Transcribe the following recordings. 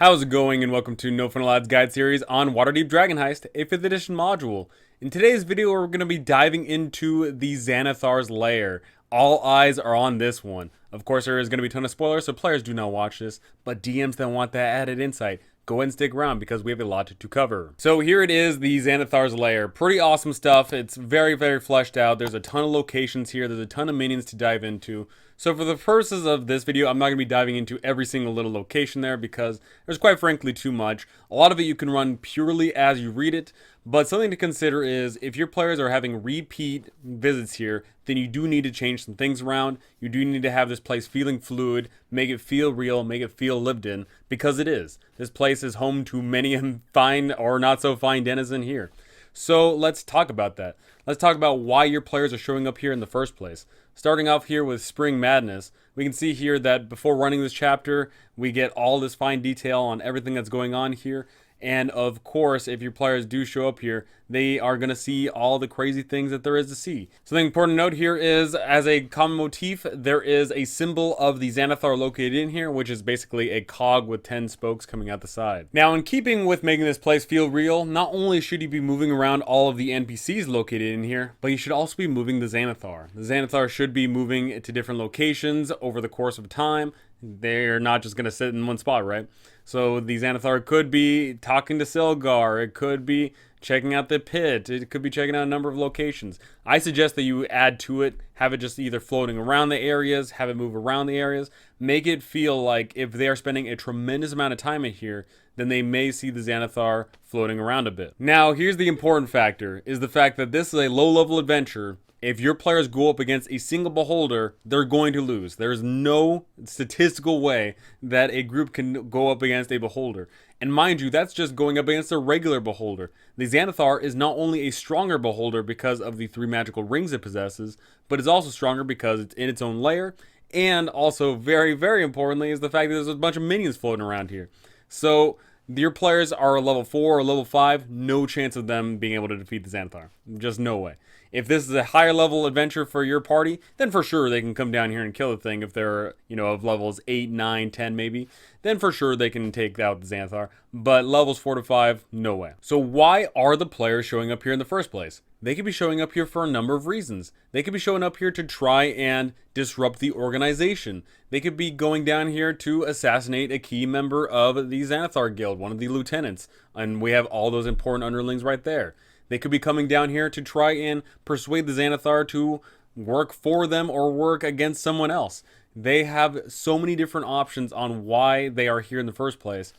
How's it going, and welcome to No Fun Allowed's guide series on Waterdeep Dragon Heist, a 5th edition module. In today's video, we're going to be diving into the Xanathars Lair. All eyes are on this one. Of course, there is going to be a ton of spoilers, so players do not watch this, but DMs that want that added insight, go ahead and stick around because we have a lot to cover. So here it is, the Xanathars Lair. Pretty awesome stuff. It's very, very fleshed out. There's a ton of locations here. There's a ton of minions to dive into. So for the purposes of this video, I'm not going to be diving into every single little location there because there's quite frankly too much. A lot of it you can run purely as you read it, but something to consider is if your players are having repeat visits here, then you do need to change some things around. You do need to have this place feeling fluid, make it feel real, make it feel lived in, because it is. This place is home to many fine or not so fine denizens here. So let's talk about that. Let's talk about why your players are showing up here in the first place. Starting off here with Spring Madness, we can see here that before running this chapter, we get all this fine detail on everything that's going on here. And of course, if your players do show up here, they are going to see all the crazy things that there is to see. Something important to note here is, as a common motif, there is a symbol of the Xanathar located in here, which is basically a cog with 10 spokes coming out the side. Now, in keeping with making this place feel real, not only should you be moving around all of the NPCs located in here, but you should also be moving the Xanathar. The Xanathar should be moving to different locations over the course of time. They're not just going to sit in one spot, right? So the Xanathar could be talking to Silgar, it could be checking out the pit, it could be checking out a number of locations. I suggest that you add to it, have it just either floating around the areas, have it move around the areas, make it feel like if they are spending a tremendous amount of time in here, then they may see the Xanathar floating around a bit. Now, here's the important factor, is the fact that this is a low-level adventure. If your players go up against a single beholder, they're going to lose. There's no statistical way that a group can go up against a beholder. And mind you, that's just going up against a regular beholder. The Xanathar is not only a stronger beholder because of the 3 magical rings it possesses, but is also stronger because it's in its own lair. And also, very, very importantly, is the fact that there's a bunch of minions floating around here. So your players are level 4 or level 5, no chance of them being able to defeat the Xanathar. Just no way. If this is a higher level adventure for your party, then for sure they can come down here and kill the thing. If they're, of levels 8, 9, 10 maybe, then for sure they can take out the Xanathar. But levels 4 to 5, no way. So why are the players showing up here in the first place? They could be showing up here for a number of reasons. They could be showing up here to try and disrupt the organization. They could be going down here to assassinate a key member of the Xanathar Guild, one of the lieutenants. And we have all those important underlings right there. They could be coming down here to try and persuade the Xanathar to work for them or work against someone else. They have so many different options on why they are here in the first place.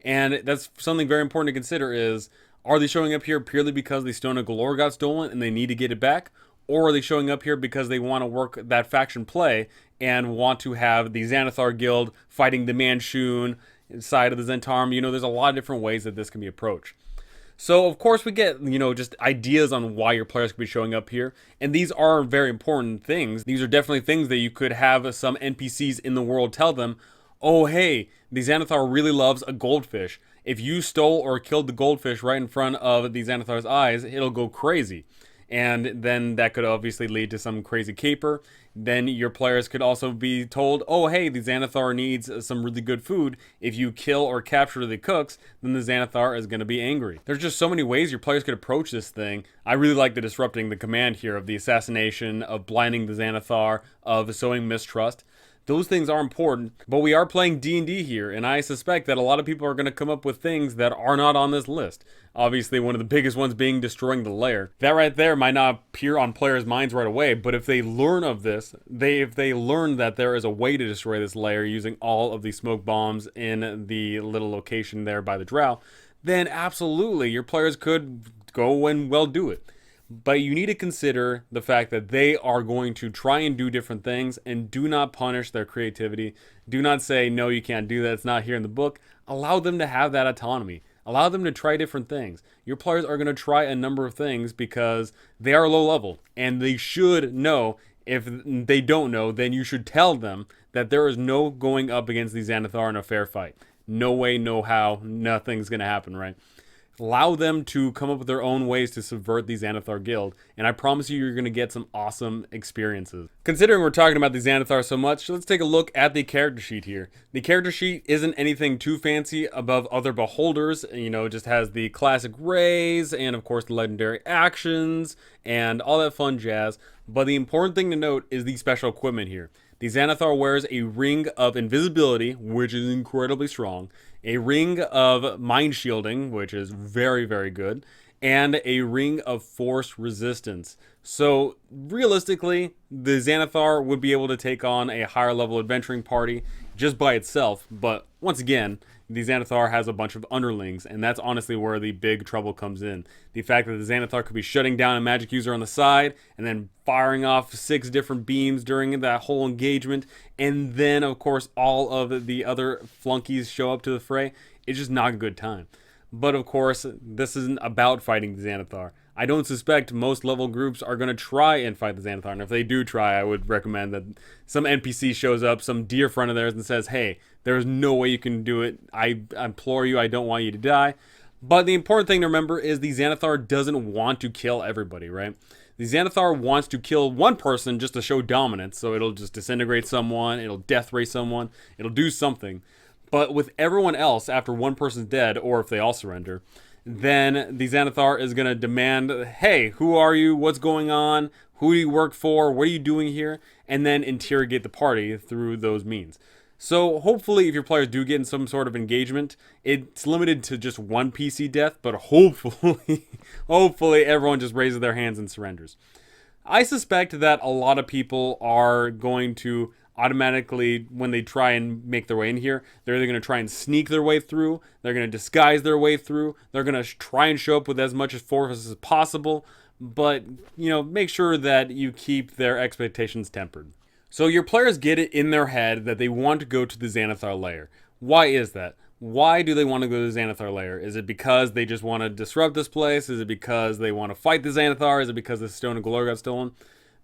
And that's something very important to consider is, are they showing up here purely because the Stone of Galore got stolen and they need to get it back? Or are they showing up here because they want to work that faction play and want to have the Xanathar Guild fighting the Manchun side of the Zentarum? There's a lot of different ways that this can be approached. So, of course, we get, just ideas on why your players could be showing up here. And these are very important things. These are definitely things that you could have some NPCs in the world tell them, oh, hey, the Xanathar really loves a goldfish. If you stole or killed the goldfish right in front of the Xanathar's eyes, it'll go crazy. And then that could obviously lead to some crazy caper. Then your players could also be told, oh, hey, the Xanathar needs some really good food. If you kill or capture the cooks, then the Xanathar is going to be angry. There's just so many ways your players could approach this thing. I really like the disrupting the command here of the assassination, of blinding the Xanathar, of sowing mistrust. Those things are important, but we are playing D&D here, and I suspect that a lot of people are going to come up with things that are not on this list. Obviously, one of the biggest ones being destroying the lair. That right there might not appear on players' minds right away, but if they learn of this, if they learn that there is a way to destroy this lair using all of the smoke bombs in the little location there by the drow, then absolutely, your players could go and well do it. But you need to consider the fact that they are going to try and do different things, and do not punish their creativity. Do not say, no, you can't do that, it's not here in the book. Allow them to have that autonomy. Allow them to try different things. Your players are going to try a number of things because they are low level, and they should know. If they don't know, then you should tell them that there is no going up against the Xanathar in a fair fight. No way, no how, nothing's going to happen, right? Allow them to come up with their own ways to subvert the Xanathar guild, and I promise you, you're going to get some awesome experiences. Considering we're talking about the Xanathar so much, let's take a look at the character sheet here. The character sheet isn't anything too fancy above other beholders. You know, it just has the classic rays and of course the legendary actions and all that fun jazz. But the important thing to note is the special equipment here. The Xanathar wears a ring of invisibility, which is incredibly strong, a ring of mind shielding, which is very, very good, and a ring of force resistance. So realistically, the Xanathar would be able to take on a higher level adventuring party just by itself, but once again, the Xanathar has a bunch of underlings, and that's honestly where the big trouble comes in. The fact that the Xanathar could be shutting down a magic user on the side, and then firing off 6 different beams during that whole engagement, and then, of course, all of the other flunkies show up to the fray. It's just not a good time. But, of course, this isn't about fighting the Xanathar. I don't suspect most level groups are going to try and fight the Xanathar. And if they do try, I would recommend that some NPC shows up, some dear friend of theirs, and says, hey, there's no way you can do it. I implore you, I don't want you to die. But the important thing to remember is the Xanathar doesn't want to kill everybody, right? The Xanathar wants to kill one person just to show dominance. So it'll just disintegrate someone, it'll death ray someone, it'll do something. But with everyone else, after one person's dead, or if they all surrender, then the Xanathar is going to demand, hey, who are you? What's going on? Who do you work for? What are you doing here? And then interrogate the party through those means. So hopefully, if your players do get in some sort of engagement, it's limited to just one PC death, but hopefully everyone just raises their hands and surrenders. I suspect that a lot of people are going to automatically, when they try and make their way in here, they're either going to try and sneak their way through, they're going to disguise their way through, they're going to try and show up with as much force as possible, but, you know, make sure that you keep their expectations tempered. So your players get it in their head that they want to go to the Xanathar Lair. Why is that? Why do they want to go to the Xanathar Lair? Is it because they just want to disrupt this place? Is it because they want to fight the Xanathar? Is it because the Stone of Glory got stolen?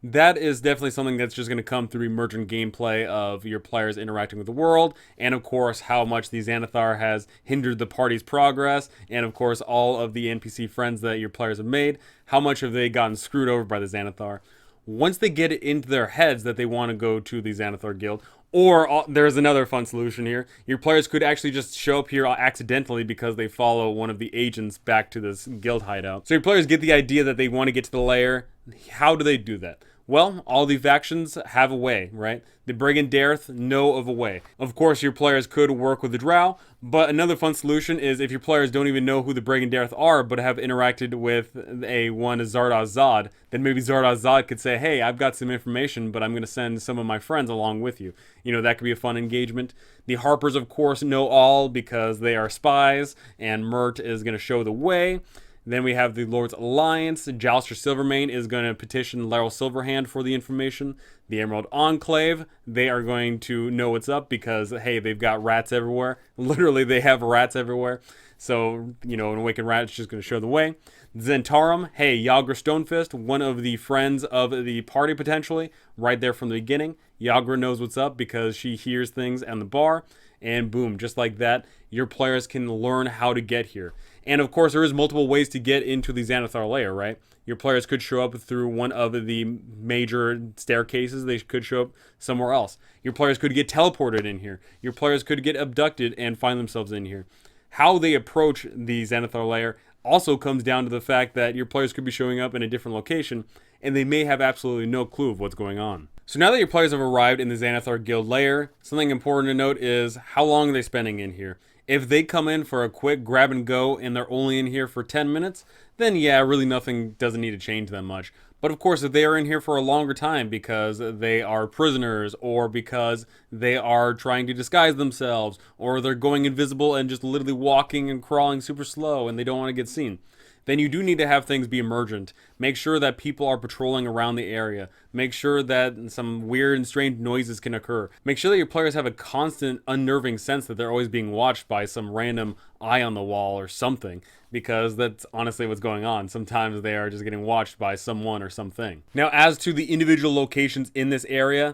That is definitely something that's just going to come through emergent gameplay of your players interacting with the world, and of course how much the Xanathar has hindered the party's progress, and of course all of the NPC friends that your players have made, how much have they gotten screwed over by the Xanathar. Once they get it into their heads that they want to go to the Xanathar Guild, or there's another fun solution here, your players could actually just show up here accidentally because they follow one of the agents back to this guild hideout. So your players get the idea that they want to get to the lair. How do they do that? Well, all the factions have a way, right? The Brigand Dareth know of a way. Of course, your players could work with the Drow, but another fun solution is if your players don't even know who the Brigand Dareth are, but have interacted with one Zardoz Zod, then maybe Zardoz Zod could say, hey, I've got some information, but I'm going to send some of my friends along with you. You know, that could be a fun engagement. The Harpers, of course, know all because they are spies, and Mert is going to show the way. Then we have the Lord's Alliance. Jouster Silvermane is going to petition Laeral Silverhand for the information. The Emerald Enclave, they are going to know what's up because, hey, they've got rats everywhere. Literally, they have rats everywhere. So, you know, an Awakened Rat is just going to show the way. Zentarum, hey, Yagra Stonefist, one of the friends of the party potentially, right there from the beginning. Yagra knows what's up because she hears things at the bar. And boom, just like that, your players can learn how to get here. And of course, there is multiple ways to get into the Xanathar Lair, right? Your players could show up through one of the major staircases. They could show up somewhere else. Your players could get teleported in here. Your players could get abducted and find themselves in here. How they approach the Xanathar Lair also comes down to the fact that your players could be showing up in a different location, and they may have absolutely no clue of what's going on. So now that your players have arrived in the Xanathar Guild Lair, something important to note is how long are they spending in here? If they come in for a quick grab and go and they're only in here for 10 minutes, then yeah, really nothing doesn't need to change that much. But of course, if they are in here for a longer time because they are prisoners or because they are trying to disguise themselves or they're going invisible and just literally walking and crawling super slow and they don't want to get seen, then you do need to have things be emergent. Make sure that people are patrolling around the area. Make sure that some weird and strange noises can occur. Make sure that your players have a constant unnerving sense that they're always being watched by some random eye on the wall or something, because that's honestly what's going on. Sometimes they are just getting watched by someone or something. Now, as to the individual locations in this area,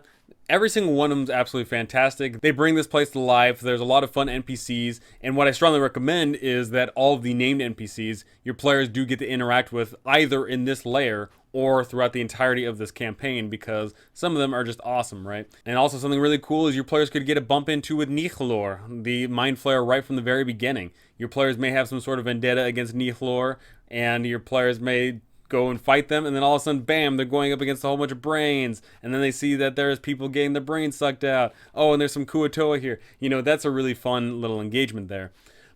Every single one of them is absolutely fantastic. They bring this place to life. There's a lot of fun NPCs, and what I strongly recommend is that all of the named NPCs your players do get to interact with either in this lair or throughout the entirety of this campaign, because some of them are just awesome, right? And also something really cool is your players could get a bump into with Nihilor, the Mind Flayer, right from the very beginning. Your players may have some sort of vendetta against Nihilor, and your players may go and fight them, and then all of a sudden, bam, they're going up against a whole bunch of brains, and then they see that there's people getting their brains sucked out. Oh, and there's some Kuatoa here. You know, that's a really fun little engagement there.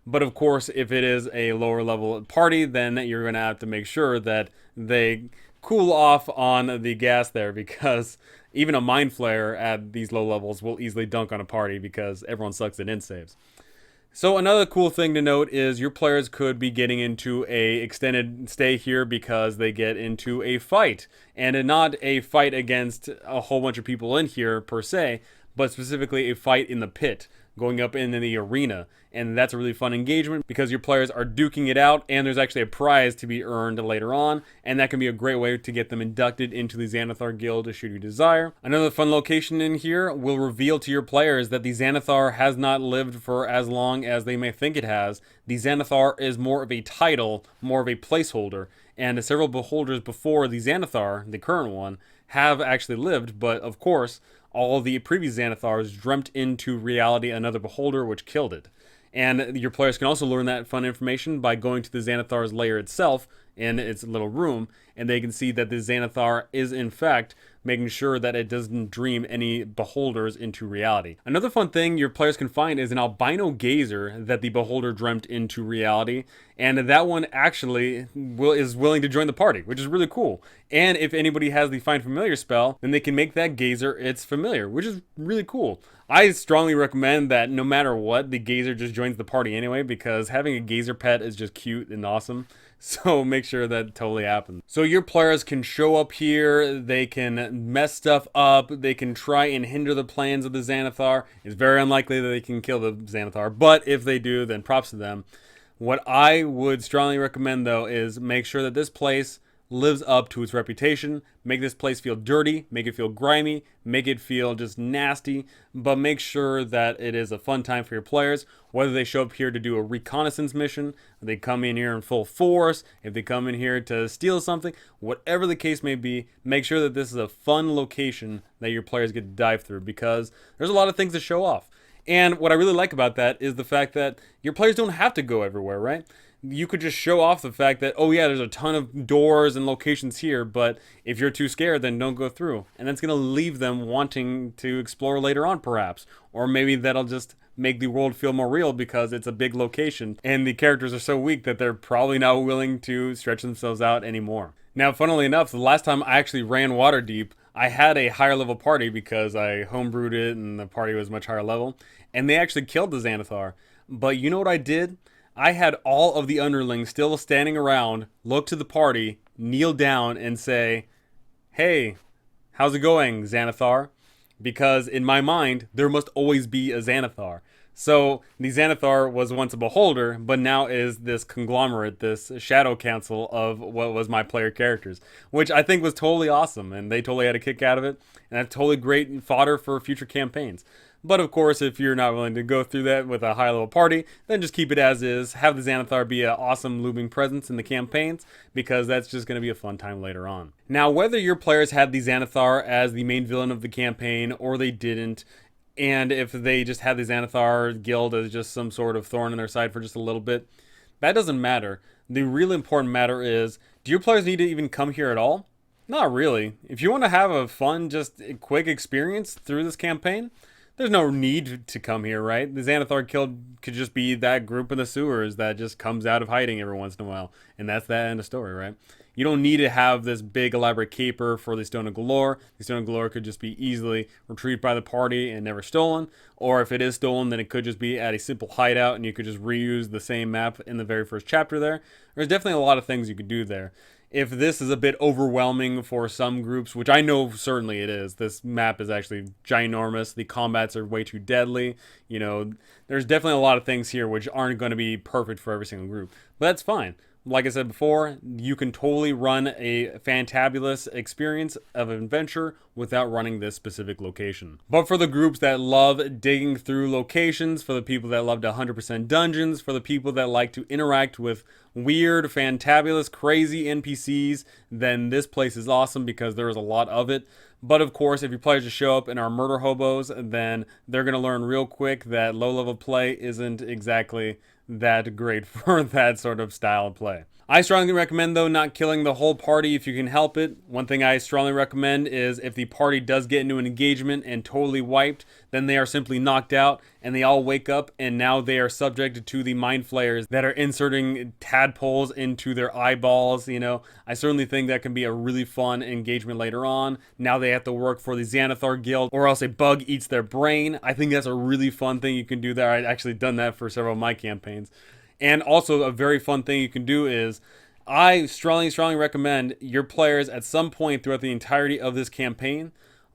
But of course, if it is a lower level party, then you're going to have to make sure that they cool off on the gas there, because even a Mind Flayer at these low levels will easily dunk on a party because everyone sucks at end saves. So another cool thing to note is your players could be getting into a extended stay here because they get into a fight, and not a fight against a whole bunch of people in here per se, but specifically a fight in the pit, going up in the arena. And that's a really fun engagement because your players are duking it out, and there's actually a prize to be earned later on, and that can be a great way to get them inducted into the Xanathar Guild should you desire. Another fun location in here will reveal to your players that the Xanathar has not lived for as long as they may think it has. The Xanathar is more of a title, more of a placeholder, and several beholders before the Xanathar, the current one, have actually lived, but of course, all the previous Xanathars dreamt into reality another beholder, which killed it. And your players can also learn that fun information by going to the Xanathars Lair itself in its little room, and they can see that the Xanathar is in fact making sure that it doesn't dream any beholders into reality. Another fun thing your players can find is an albino gazer that the beholder dreamt into reality, and that one actually is willing to join the party, which is really cool. And if anybody has the Find Familiar spell, then they can make that gazer its familiar, which is really cool. I strongly recommend that no matter what, the gazer just joins the party anyway, because having a gazer pet is just cute and awesome. So make sure that totally happens. So your players can show up here, they can mess stuff up, they can try and hinder the plans of the Xanathar. It's very unlikely that they can kill the Xanathar, but if they do, then props to them. What I would strongly recommend though is make sure that this place lives up to its reputation. Make this place feel dirty, make it feel grimy, make it feel just nasty, but make sure that it is a fun time for your players. Whether they show up here to do a reconnaissance mission, if they come in here in full force, if they come in here to steal something, whatever the case may be, make sure that this is a fun location that your players get to dive through, because there's a lot of things to show off. And what I really like about that is the fact that your players don't have to go everywhere, right? You could just show off the fact that, oh yeah, there's a ton of doors and locations here, but if you're too scared, then don't go through. And that's going to leave them wanting to explore later on, perhaps. Or maybe that'll just make the world feel more real because it's a big location and the characters are so weak that they're probably not willing to stretch themselves out anymore. Now, funnily enough, the last time I actually ran Waterdeep, I had a higher level party because I homebrewed it and the party was much higher level, and they actually killed the Xanathar. But you know what I did? I had all of the underlings still standing around, look to the party, kneel down, and say, "Hey, how's it going, Xanathar?" Because in my mind, there must always be a Xanathar. So the Xanathar was once a beholder, but now is this conglomerate, this shadow council of what was my player characters, which I think was totally awesome, and they totally had a kick out of it, and that's totally great fodder for future campaigns. But of course, if you're not willing to go through that with a high-level party, then just keep it as is. Have the Xanathar be an awesome looming presence in the campaigns, because that's just going to be a fun time later on. Now, whether your players had the Xanathar as the main villain of the campaign, or they didn't, and if they just had the Xanathar guild as just some sort of thorn in their side for just a little bit, that doesn't matter. The really important matter is, do your players need to even come here at all? Not really. If you want to have a fun, just a quick experience through this campaign, there's no need to come here, right? The Xanathar Guild could just be that group in the sewers that just comes out of hiding every once in a while, and that's that end of story, right? You don't need to have this big elaborate caper for the Stone of Galore. The Stone of Galore could just be easily retrieved by the party and never stolen, or if it is stolen, then it could just be at a simple hideout and you could just reuse the same map in the very first chapter there. There's definitely a lot of things you could do there. If this is a bit overwhelming for some groups, which I know certainly it is, this map is actually ginormous, the combats are way too deadly, you know, there's definitely a lot of things here which aren't going to be perfect for every single group, but that's fine. like I said before, you can totally run a fantabulous experience of adventure without running this specific location. But for the groups that love digging through locations, for the people that love to 100% dungeons, for the people that like to interact with weird, fantabulous, crazy NPCs, then this place is awesome because there is a lot of it. But of course, if your players just show up and are murder hobos, then they're going to learn real quick that low-level play isn't exactly that great for that sort of style of play. I strongly recommend, though, not killing the whole party if you can help it. One thing I strongly recommend is if the party does get into an engagement and totally wiped, then they are simply knocked out and they all wake up and now they are subjected to the mind flayers that are inserting tadpoles into their eyeballs. You know, I certainly think that can be a really fun engagement later on. Now they have to work for the Xanathar Guild or else a bug eats their brain. I think that's a really fun thing you can do there. I've actually done that for several of my campaigns. And also a very fun thing you can do is I strongly recommend your players at some point throughout the entirety of this campaign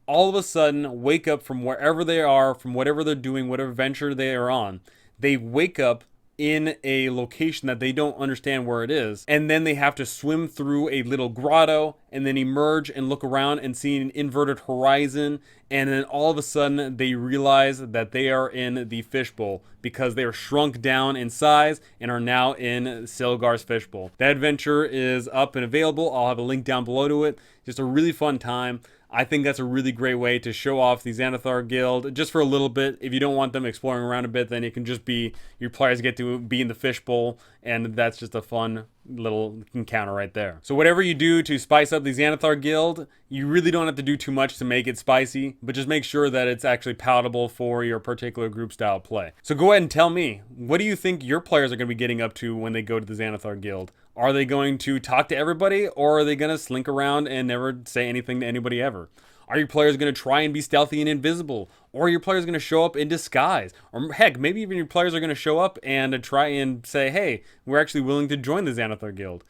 all of a sudden wake up from wherever they are, from whatever they're doing, whatever venture they are on. They wake up in a location that they don't understand where it is, and then they have to swim through a little grotto and then emerge and look around and see an inverted horizon, and then all of a sudden they realize that they are in the fishbowl because they are shrunk down in size and are now in Silgar's fishbowl. That adventure is up and available. I'll have a link down below to it. Just a really fun time. I think that's a really great way to show off the Xanathar Guild just for a little bit. If you don't want them exploring around a bit, then it can just be your players get to be in the fishbowl, and that's just a fun little encounter right there. So whatever you do to spice up the Xanathar Guild, you really don't have to do too much to make it spicy, but just make sure that it's actually palatable for your particular group style play. So go ahead and tell me, what do you think your players are going to be getting up to when they go to the Xanathar Guild? Are they going to talk to everybody, or are they going to slink around and never say anything to anybody ever? Are your players going to try and be stealthy and invisible? Or are your players going to show up in disguise? Or heck, maybe even your players are going to show up and try and say, hey, we're actually willing to join the Xanathar Guild.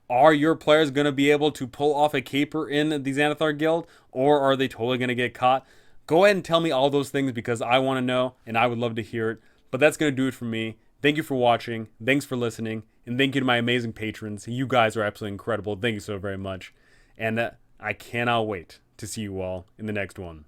Are your players going to be able to pull off a caper in the Xanathar Guild? Or are they totally going to get caught? Go ahead and tell me all those things because I want to know and I would love to hear it. But that's going to do it for me. Thank you for watching. Thanks for listening. And thank you to my amazing patrons. You guys are absolutely incredible. Thank you so very much. And I cannot wait to see you all in the next one.